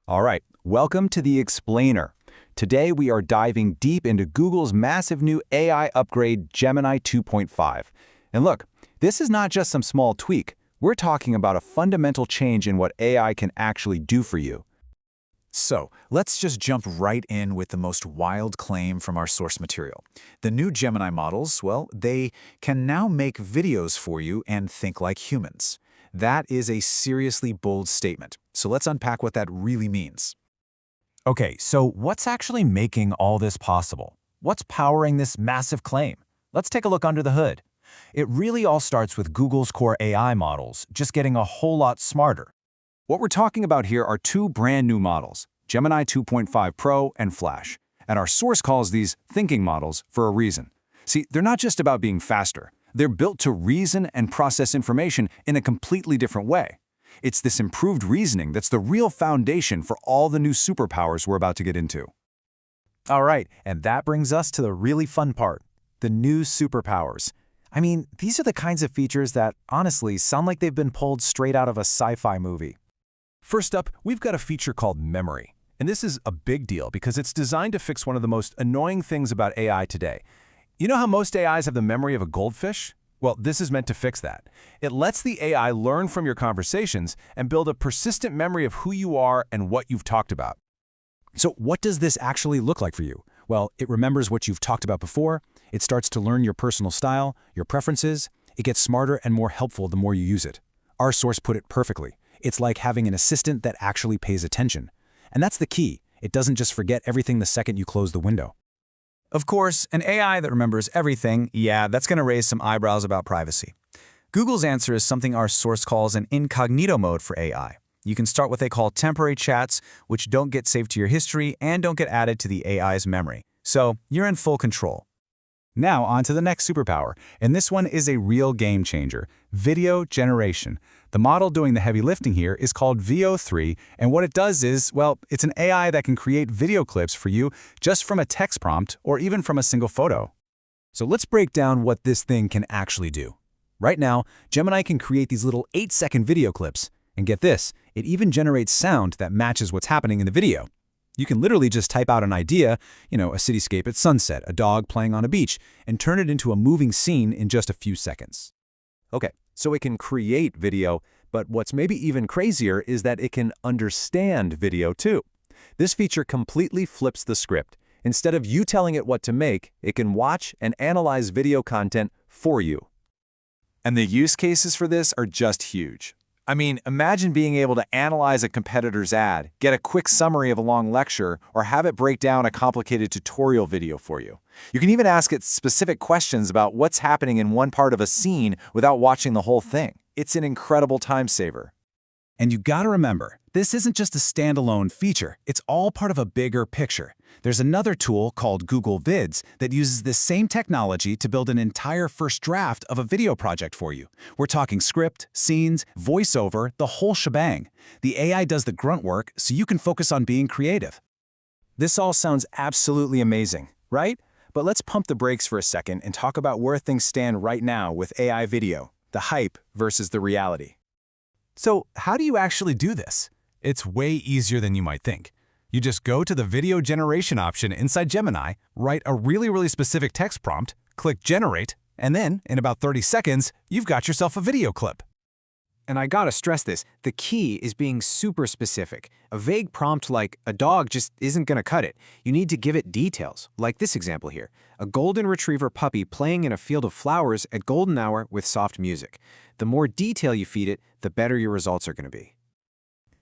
All right, welcome to the Explainer. Today we are diving deep into Google's massive new AI upgrade, Gemini 2.5. And look, this is not just some small tweak. We're talking about a fundamental change in what AI can actually do for you. So, let's just jump right in with the most wild claim from our source material. The new Gemini models, well, they can now make videos for you and think like humans. That is a seriously bold statement. So let's unpack what that really means. Okay, so what's actually making all this possible? What's powering this massive claim? Let's take a look under the hood. It really all starts with Google's core AI models just getting a whole lot smarter. What we're talking about here are two brand new models, Gemini 2.5 Pro and Flash. And our source calls these thinking models for a reason. See, they're not just about being faster. They're built to reason and process information in a completely different way. It's this improved reasoning that's the real foundation for all the new superpowers we're about to get into. All right, and that brings us to the really fun part, the new superpowers. I mean, these are the kinds of features that, honestly, sound like they've been pulled straight out of a sci-fi movie. First up, we've got a feature called memory. And this is a big deal because it's designed to fix one of the most annoying things about AI today. You know how most AIs have the memory of a goldfish? Well, this is meant to fix that. It lets the AI learn from your conversations and build a persistent memory of who you are and what you've talked about. So what does this actually look like for you? Well, it remembers what you've talked about before. It starts to learn your personal style, your preferences. It gets smarter and more helpful the more you use it. Our source put it perfectly. It's like having an assistant that actually pays attention. And that's the key. It doesn't just forget everything the second you close the window. Of course, an AI that remembers everything, yeah, that's going to raise some eyebrows about privacy. Google's answer is something our source calls an incognito mode for AI. You can start what they call temporary chats, which don't get saved to your history and don't get added to the AI's memory. So you're in full control. Now on to the next superpower, and this one is a real game changer, video generation. The model doing the heavy lifting here is called VO3, and what it does is, well, it's an AI that can create video clips for you just from a text prompt or even from a single photo. So let's break down what this thing can actually do. Right now, Gemini can create these little 8-second video clips. And get this, it even generates sound that matches what's happening in the video. You can literally just type out an idea, a cityscape at sunset, a dog playing on a beach, and turn it into a moving scene in just a few seconds. Okay, so it can create video, but what's maybe even crazier is that it can understand video too. This feature completely flips the script. Instead of you telling it what to make, it can watch and analyze video content for you. And the use cases for this are just huge. I mean, imagine being able to analyze a competitor's ad, get a quick summary of a long lecture, or have it break down a complicated tutorial video for you. You can even ask it specific questions about what's happening in one part of a scene without watching the whole thing. It's an incredible time saver. And you gotta remember, this isn't just a standalone feature. It's all part of a bigger picture. There's another tool called Google Vids that uses this same technology to build an entire first draft of a video project for you. We're talking script, scenes, voiceover, the whole shebang. The AI does the grunt work so you can focus on being creative. This all sounds absolutely amazing, right? But let's pump the brakes for a second and talk about where things stand right now with AI video, the hype versus the reality. So how do you actually do this? It's way easier than you might think. You just go to the video generation option inside Gemini, write a really specific text prompt, click generate, and then, in about 30 seconds, you've got yourself a video clip. And I gotta stress this, the key is being super specific. A vague prompt like a dog just isn't gonna cut it. You need to give it details, like this example here. A golden retriever puppy playing in a field of flowers at golden hour with soft music. The more detail you feed it, the better your results are gonna be.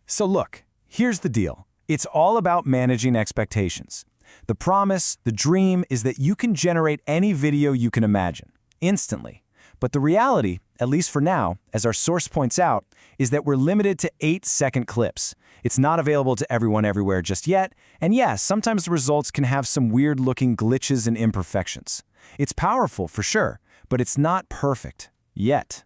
So look, here's the deal. It's all about managing expectations. The promise, the dream, is that you can generate any video you can imagine, instantly. But the reality, at least for now, as our source points out, is that we're limited to 8-second clips. It's not available to everyone everywhere just yet, and yes, sometimes the results can have some weird-looking glitches and imperfections. It's powerful for sure, but it's not perfect, yet.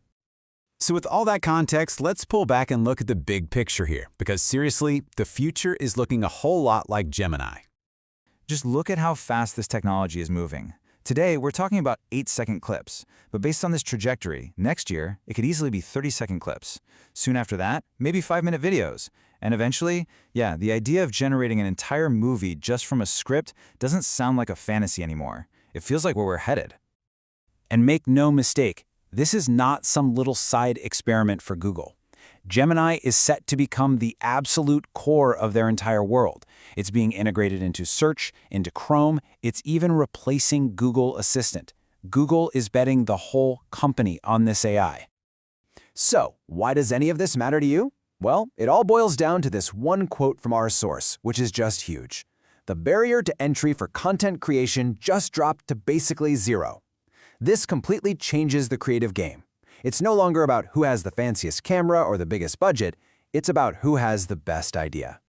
So with all that context, let's pull back and look at the big picture here, because seriously, the future is looking a whole lot like Gemini. Just look at how fast this technology is moving. Today, we're talking about 8-second clips, but based on this trajectory, next year, it could easily be 30-second clips. Soon after that, maybe 5-minute videos. And eventually, yeah, the idea of generating an entire movie just from a script doesn't sound like a fantasy anymore. It feels like where we're headed. And make no mistake, this is not some little side experiment for Google. Gemini is set to become the absolute core of their entire world. It's being integrated into Search, into Chrome. It's even replacing Google Assistant. Google is betting the whole company on this AI. So, why does any of this matter to you? Well, it all boils down to this one quote from our source, which is just huge. The barrier to entry for content creation just dropped to basically zero. This completely changes the creative game. It's no longer about who has the fanciest camera or the biggest budget, it's about who has the best idea.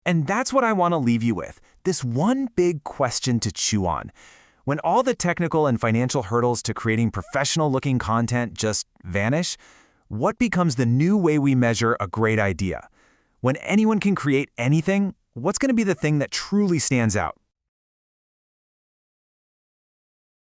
And that's what I want to leave you with, this one big question to chew on. When all the technical and financial hurdles to creating professional-looking content just vanish, what becomes the new way we measure a great idea? When anyone can create anything, what's going to be the thing that truly stands out?